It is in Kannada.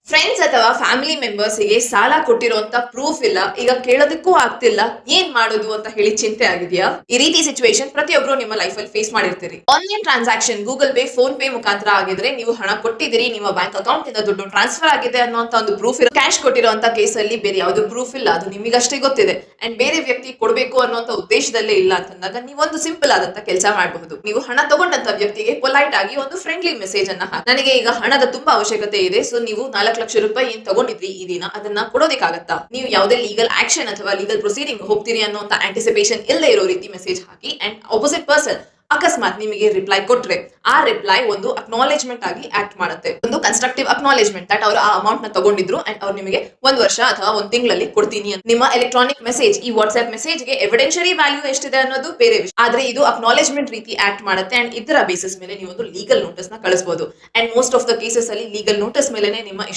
ಫ್ರೆಂಡ್ಸ್ ಅಥವಾ ಫ್ಯಾಮಿಲಿ ಮೆಂಬರ್ಸ್ ಗೆ ಸಾಲ ಕೊಟ್ಟಿರುವಂತ ಪ್ರೂಫ್ ಇಲ್ಲ, ಈಗ ಕೇಳೋದಕ್ಕೂ ಆಗ್ತಿಲ್ಲ, ಏನ್ ಮಾಡೋದು ಅಂತ ಹೇಳಿ ಚಿಂತೆ ಆಗಿದೆಯಾ? ಈ ರೀತಿ ಸಿಚುವೇಶನ್ ಪ್ರತಿಯೊಬ್ರು ನಿಮ್ಮ ಲೈಫ್ ಅಲ್ಲಿ ಫೇಸ್ ಮಾಡಿರ್ತೀರಿ. Online transaction Google Pay, PhonePe ಮುಖಾಂತರ ಆಗಿದ್ರೆ ನೀವು ಹಣ ಕೊಟ್ಟಿದ್ದೀರಿ, ನಿಮ್ಮ ಬ್ಯಾಂಕ್ ಅಕೌಂಟ್ ಇಂದ ದುಡ್ಡು ಟ್ರಾನ್ಸ್ಫರ್ ಆಗಿದೆ ಅನ್ನೋಂತ ಒಂದು ಪ್ರೂಫ್ ಇರೋ. ಕ್ಯಾಶ್ ಕೊಟ್ಟಿರುವಂತ ಕೇಸ್ ಅಲ್ಲಿ ಬೇರೆ ಯಾವ್ದು ಪ್ರೂಫ್ ಇಲ್ಲ, ಅದು ನಿಮಗಷ್ಟೇ ಗೊತ್ತಿದೆ ಅಂಡ್ ಬೇರೆ ವ್ಯಕ್ತಿ ಕೊಡಬೇಕು ಅನ್ನೋಂತ ಉದ್ದೇಶದಲ್ಲೇ ಇಲ್ಲ ಅಂತಂದಾಗ ನೀವೊಂದು ಸಿಂಪಲ್ ಆದಂತ ಕೆಲಸ ಮಾಡಬಹುದು. ನೀವು ಹಣ ತಗೊಂಡಂತ ವ್ಯಕ್ತಿಗೆ ಪೊಲೈಟ್ ಆಗಿ ಒಂದು ಫ್ರೆಂಡ್ಲಿ ಮೆಸೇಜ್ ಅನ್ನ ಹಾಕಿ, ನನಗೆ ಈಗ ಹಣದ ತುಂಬಾ ಅವಶ್ಯಕತೆ ಇದೆ, ಸೊ ನೀವು 4 ಲಕ್ಷ ರೂಪಾಯಿ ಏನ್ ತಗೊಂಡಿದ್ರಿ ಈ ದಿನ ಅದನ್ನ ಕೊಡೋದಕ್ಕಾಗತ್ತಾ? ನೀವು ಯಾವುದೇ ಲೀಗಲ್ ಆಕ್ಷನ್ ಅಥವಾ ಲೀಗಲ್ ಪ್ರೊಸೀಡಿಂಗ್ ಹೋಗ್ತೀರಿ ಅನ್ನೋಂತ ಆಂಟಿಸಿಪೇಷನ್ ಇಲ್ಲದೆ ಇರೋ ರೀತಿ message hockey and opposite person ಅಕಸ್ಮಾತ್ ನಿಮಗೆ ರಿಪ್ಲೈ ಕೊಟ್ರೆ ಆ ರಿಪ್ಲೈ ಒಂದು ಅಕ್ನಾಲೇಜ್ಮೆಂಟ್ ಆಗಿ ಆಕ್ಟ್ ಮಾಡುತ್ತೆ. ಒಂದು ಕನ್ಸ್ಟ್ರಕ್ಟಿವ್ ಅಕ್ನಾಲೇಜ್ಮೆಂಟ್ ದಟ್ ಅವರು ಆ ಅಮೌಂಟ್ ನ ತಗೊಂಡಿದ್ರು ಅಂಡ್ ಅವ್ರು ನಿಮಗೆ 1 ವರ್ಷ ಅಥವಾ 1 ತಿಂಗಳಲ್ಲಿ ಕೊಡ್ತೀನಿ ಅಂತ. ನಿಮ್ಮ ಎಲೆಕ್ಟ್ರಾನಿಕ್ ಮೆಸೇಜ್, ಈ ವಾಟ್ಸ್ಆಪ್ ಮೆಸೇಜ್ ಗೆ ಎವಿಡೆನ್ಷಿಯರಿ ವ್ಯಾಲ್ಯೂ ಎಷ್ಟಿದೆ ಅನ್ನೋದು ಬೇರೆ ವಿಷಯ, ಆದ್ರೆ ಇದು ಅಕ್ನಾಲೇಜ್ಮೆಂಟ್ ರೀತಿ ಆಕ್ಟ್ ಮಾಡುತ್ತೆ ಅಂಡ್ ಇದರ ಬೇಸಿಸ್ ಮೇಲೆ ನೀವು ಒಂದು ಲೀಗಲ್ ನೋಟಿಸ್ ನ ಕಳಿಸಬಹುದು. And most of the cases ಅಲ್ಲಿ ಲೀಗಲ್ ನೋಟಿಸ್ ಮೇಲೆ ನಿಮ್ಮ